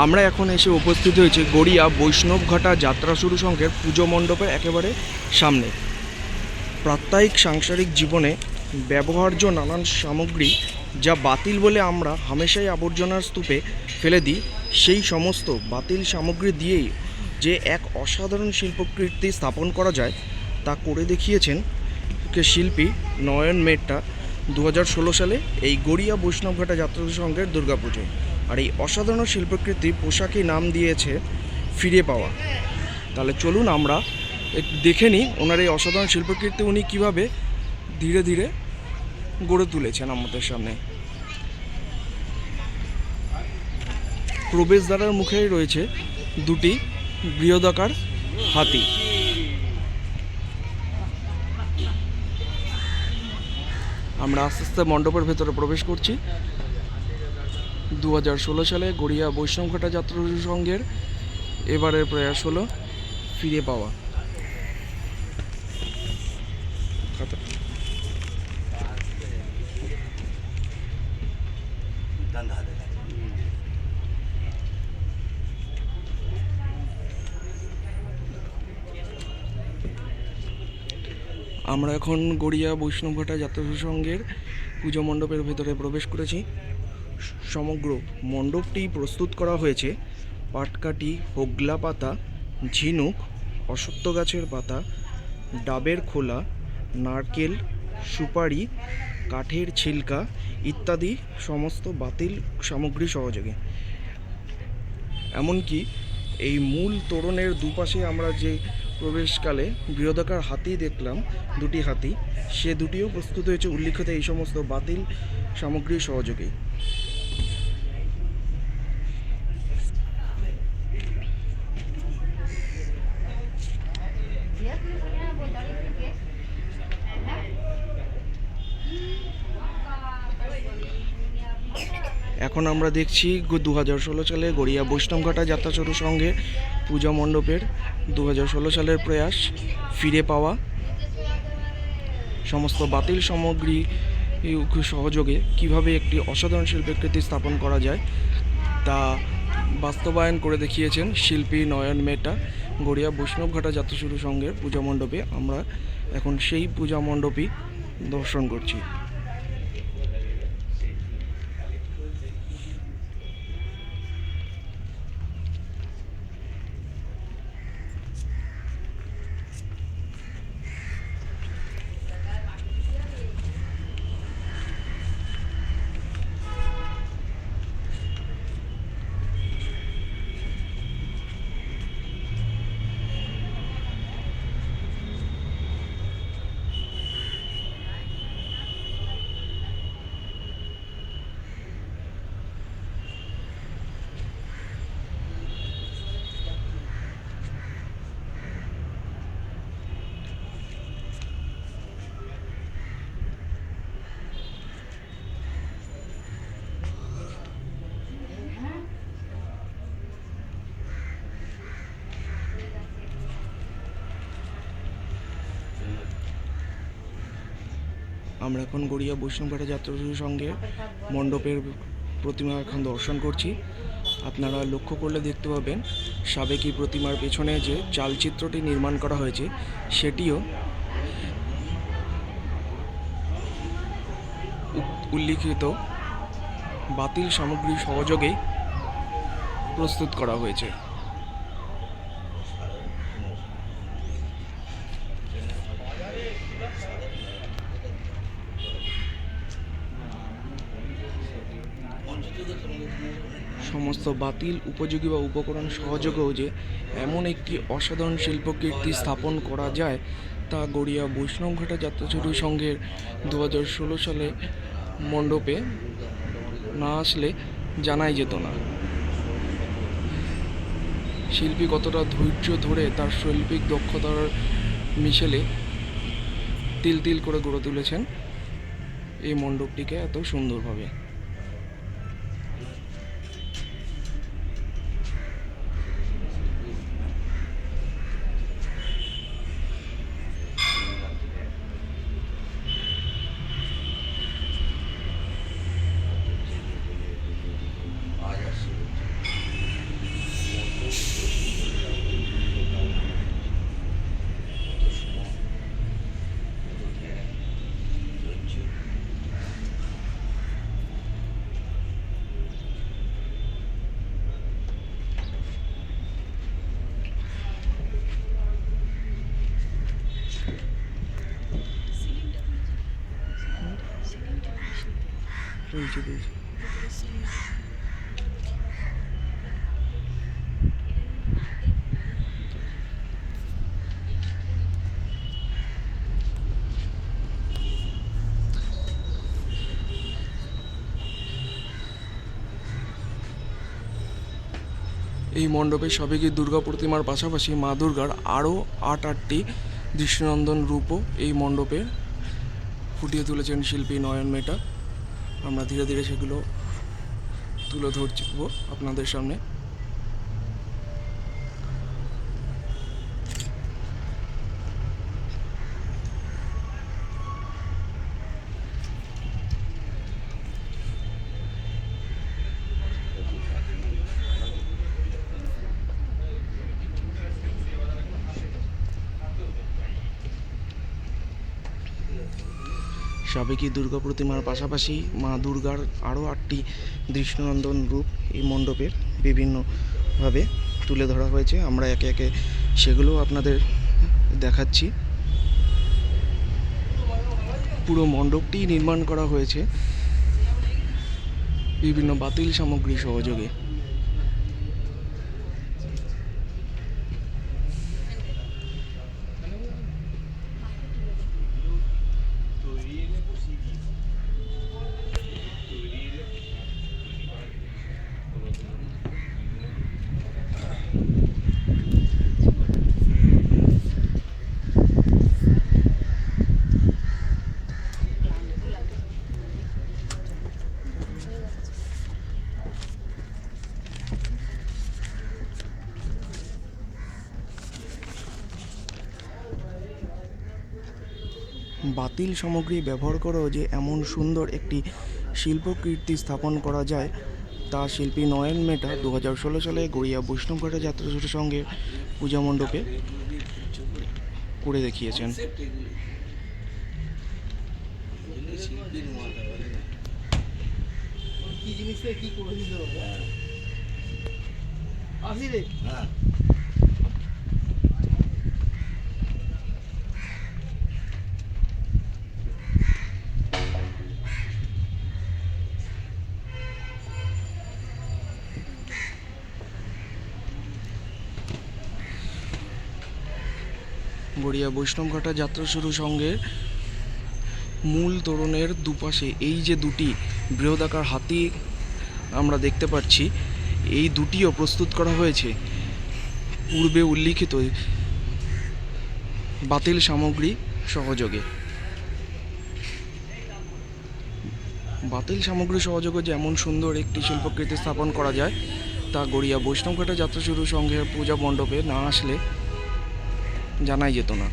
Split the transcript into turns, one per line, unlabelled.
আমরা এখন এসে উপস্থিত হয়েছে গড়িয়া বৈষ্ণবঘাটা যাত্রা শুরু সংঘের পুজো মণ্ডপের একেবারে সামনে। প্রাত্যহিক সাংসারিক জীবনে ব্যবহার্য নানান সামগ্রী যা বাতিল বলে আমরা হামেশাই আবর্জনার স্তূপে ফেলে দিই, সেই সমস্ত বাতিল সামগ্রী দিয়েই যে এক অসাধারণ শিল্পকৃতি স্থাপন করা যায় তা করে দেখিয়েছেন শিল্পী নয়ন মেহতা 2016 সালে এই গড়িয়া বৈষ্ণবঘাটা যাত্রা সংঘের দুর্গাপুজোয়। আর এই অসাধারণ শিল্পকৃতি পোশাকই নাম দিয়েছে ফিরে পাওয়া। তাহলে চলুন আমরা দেখে নিই ওনার এই অসাধারণ শিল্পকৃতি উনি কীভাবে ধীরে ধীরে গড়ে তুলেছেন আমাদের সামনে। প্রবেশদ্বারের মুখেই রয়েছে দুটি বৃহদাকার হাতি। আমরা আস্তে আস্তে মণ্ডপের ভেতরে প্রবেশ করছি। 2016 সালে গড়িয়া বৈষ্ণবঘাটা যাত্রা সংঘের এবারের প্রয়াস হলো ফিরে পাওয়া। আমরা এখন গড়িয়া বৈষ্ণবঘাটা যাত্রা সংঘের পুজো মণ্ডপের ভেতরে প্রবেশ করেছি। সমগ্র মণ্ডপটি প্রস্তুত করা হয়েছে পাটকাঠি, হোগলা পাতা, ঝিনুক, অশ্বত্থ গাছের পাতা, ডাবের খোলা, নারকেল, সুপারি, কাঠের ছিলকা ইত্যাদি সমস্ত বাতিল সামগ্রী সহযোগে। এমনকি এই মূল তোরণের দুপাশে আমরা যে প্রবেশকালে বৃহদাকার হাতি দেখলাম, দুটি হাতি, সে দুটিও প্রস্তুত হয়েছে উল্লিখিত এই সমস্ত বাতিল সামগ্রীর সহযোগেই। এখন আমরা দেখছি 2016 সালে গড়িয়া বৈষ্ণবঘাটা যাত্রা শুরু সংঘে পূজা মণ্ডপের 2016 সালের প্রয়াস ফিরে পাওয়া। সমস্ত বাতিল সামগ্রী সহযোগে কিভাবে একটি অসাধারণ শিল্পকৃতি স্থাপন করা যায় তা বাস্তবায়ন করে দেখিয়েছেন শিল্পী নয়ন মেহতা গড়িয়া বৈষ্ণবঘাটা যাত্রা শুরু সংঘের পূজা মণ্ডপে। আমরা এখন সেই পূজা মণ্ডপই দর্শন করছি। আমরা এখন গড়িয়া বৈষ্ণবঘাটা যাত্রা সংঘে মণ্ডপের প্রতিমা এখন দর্শন করছি। আপনারা লক্ষ্য করলে দেখতে পাবেন সাবেকি প্রতিমার পেছনে যে চালচিত্রটি নির্মাণ করা হয়েছে সেটিও উল্লিখিত বাতিল সামগ্রী সহযোগেই প্রস্তুত করা হয়েছে। সমস্ত বাতিল উপযোগী বা উপকরণ সহযোগেও যে এমন একটি অসাধারণ শিল্পকীর্তি স্থাপন করা যায় তা গড়িয়া বৈষ্ণবঘাটা যাত্রা শুরু সংঘের 2016 সালে মণ্ডপে না আসলে জানাই যেত না। শিল্পী কতটা ধৈর্য ধরে তার শৈল্পিক দক্ষতার মিশেলে তিল তিল করে গড়ে তুলেছেন এই মণ্ডপটিকে এত সুন্দরভাবে। এই মণ্ডপে সাবেকি দুর্গা প্রতিমার পাশাপাশি মা দুর্গার আরও আটটি দৃষ্টিনন্দন রূপও এই মণ্ডপে ফুটিয়ে তুলেছেন শিল্পী নয়ন মেটা। আমরা ধীরে ধীরে সেগুলো তুলে ধরছি আপনাদের সামনে। সাবেকি দুর্গা প্রতিমার পাশাপাশি মা দুর্গার আরও আটটি দৃষ্টিনন্দন রূপ এই মণ্ডপের বিভিন্নভাবে তুলে ধরা হয়েছে। আমরা একে একে সেগুলোও আপনাদের দেখাচ্ছি। পুরো মণ্ডপটি নির্মাণ করা হয়েছে বিভিন্ন বাতিল সামগ্রী সহযোগে। বাতিল সামগ্রী ব্যবহার করেও যে এমন সুন্দর একটি শিল্পকীর্তি স্থাপন করা যায় তা শিল্পী নয়ন মেটা 2016 সালে গড়িয়া বৈষ্ণবঘাটা যাত্রা শুরুর সঙ্গে পূজা মণ্ডপে করে দেখিয়েছেন। গড়িয়া বৈষ্ণবঘাটা যাত্রা শুরু সঙ্গে মূল তোরণের দুপাশে এই যে দুটি বৃহদাকার হাতি আমরা দেখতে পাচ্ছি, এই দুটিও প্রস্তুত করা হয়েছে পূর্বে উল্লিখিত বাতিল সামগ্রী সহযোগে। বাতিল সামগ্রী সহযোগে যে এমন সুন্দর একটি শিল্পকৃতি স্থাপন করা যায় তা গড়িয়া বৈষ্ণবঘাটা যাত্রা শুরু সংঘের পূজা মণ্ডপে না আসলে জানাই যেত না।